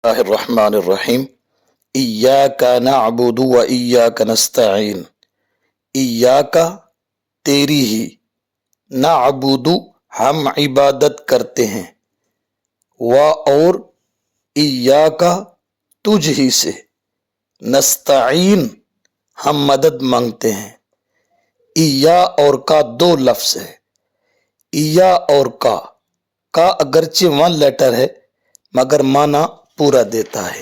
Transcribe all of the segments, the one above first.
اللہ الرحمن الرحیم ایاک نعبد و ایاک نستعین ایاک تیری ہی نعبد ہم عبادت کرتے ہیں و اور ایاک تجھ ہی سے نستعین ہم مدد مانگتے ہیں۔ ایا اور کا دو لفظ ہے۔ ایا اور کا اگرچہ ون لیٹر ہے مگر معنی پورا دیتا ہے۔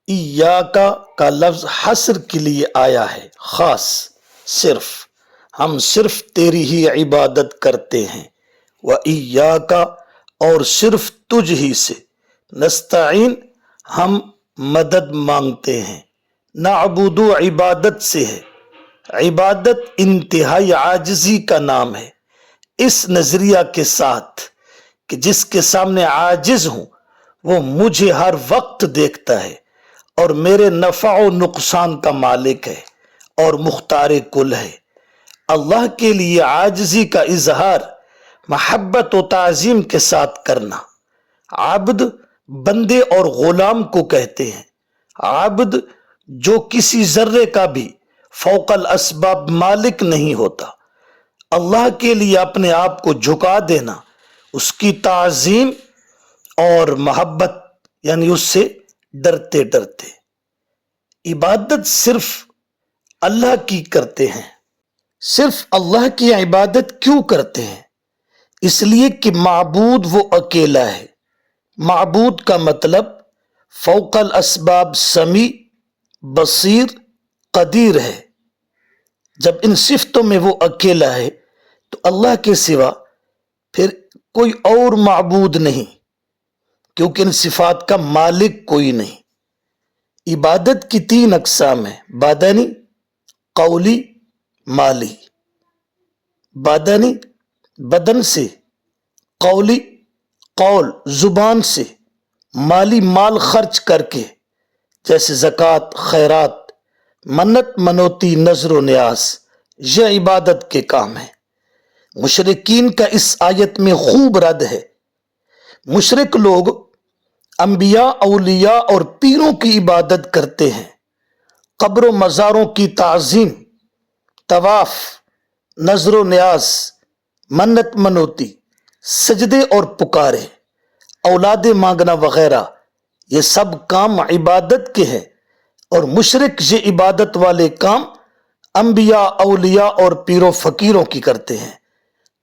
ایاک کا لفظ حصر کے لیے آیا ہے، خاص، صرف، ہم صرف تیری ہی عبادت کرتے ہیں۔ و ایاک اور صرف تجھ ہی سے نستعین ہم مدد مانگتے ہیں۔ نعبد عبادت سے ہے، عبادت انتہائی عاجزی کا نام ہے، اس نظریہ کے ساتھ کہ جس کے سامنے عاجز ہوں وہ مجھے ہر وقت دیکھتا ہے اور میرے نفع و نقصان کا مالک ہے اور مختار کل ہے۔ اللہ کے لیے عاجزی کا اظہار محبت و تعظیم کے ساتھ کرنا۔ عبد بندے اور غلام کو کہتے ہیں۔ عبد جو کسی ذرے کا بھی فوق الاسباب مالک نہیں ہوتا۔ اللہ کے لیے اپنے آپ کو جھکا دینا، اس کی تعظیم اور محبت، یعنی اس سے ڈرتے ڈرتے۔ عبادت صرف اللہ کی کرتے ہیں۔ صرف اللہ کی عبادت کیوں کرتے ہیں؟ اس لیے کہ معبود وہ اکیلا ہے۔ معبود کا مطلب فوق الاسباب سمیع، بصیر، قدیر ہے۔ جب ان صفتوں میں وہ اکیلا ہے تو اللہ کے سوا پھر کوئی اور معبود نہیں، کیونکہ ان صفات کا مالک کوئی نہیں۔ عبادت کی تین اقسام ہیں، بدنی، قولی، مالی۔ بدنی بدن سے، قولی قول زبان سے، مالی مال خرچ کر کے جیسے زکوٰۃ، خیرات، منت منوتی، نذر و نیاز، یہ عبادت کے کام ہیں۔ مشرکین کا اس آیت میں خوب رد ہے۔ مشرک لوگ انبیاء، اولیاء اور پیروں کی عبادت کرتے ہیں، قبر و مزاروں کی تعظیم، طواف، نذر و نیاز، منت منوتی، سجدے اور پکارے، اولاد مانگنا وغیرہ، یہ سب کام عبادت کے ہیں، اور مشرک یہ عبادت والے کام انبیاء، اولیاء اور پیر و فقیروں کی کرتے ہیں۔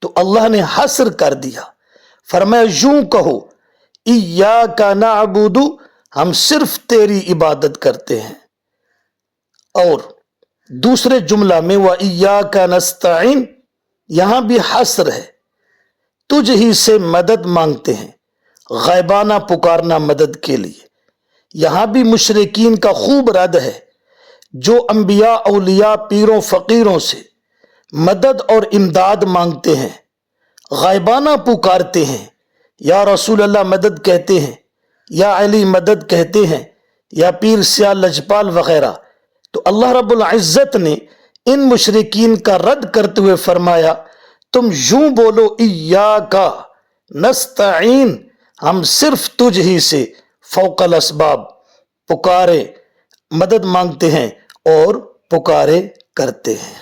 تو اللہ نے حصر کر دیا، فرمایا یوں کہو ایاک نعبد، ہم صرف تیری عبادت کرتے ہیں۔ اور دوسرے جملہ میں وَإِيَّاكَ نَسْتَعِينُ، یہاں بھی حصر ہے، تجھ ہی سے مدد مانگتے ہیں، غائبانہ پکارنا مدد کے لیے۔ یہاں بھی مشرکین کا خوب رد ہے، جو انبیاء، اولیاء، پیروں، فقیروں سے مدد اور امداد مانگتے ہیں، غائبانہ پکارتے ہیں، یا رسول اللہ مدد کہتے ہیں، یا علی مدد کہتے ہیں، یا پیر سیال لجپال وغیرہ۔ تو اللہ رب العزت نے ان مشرکین کا رد کرتے ہوئے فرمایا تم یوں بولو ایاک نستعین، ہم صرف تجھ ہی سے فوق الاسباب پکارے، مدد مانگتے ہیں اور پکارے کرتے ہیں۔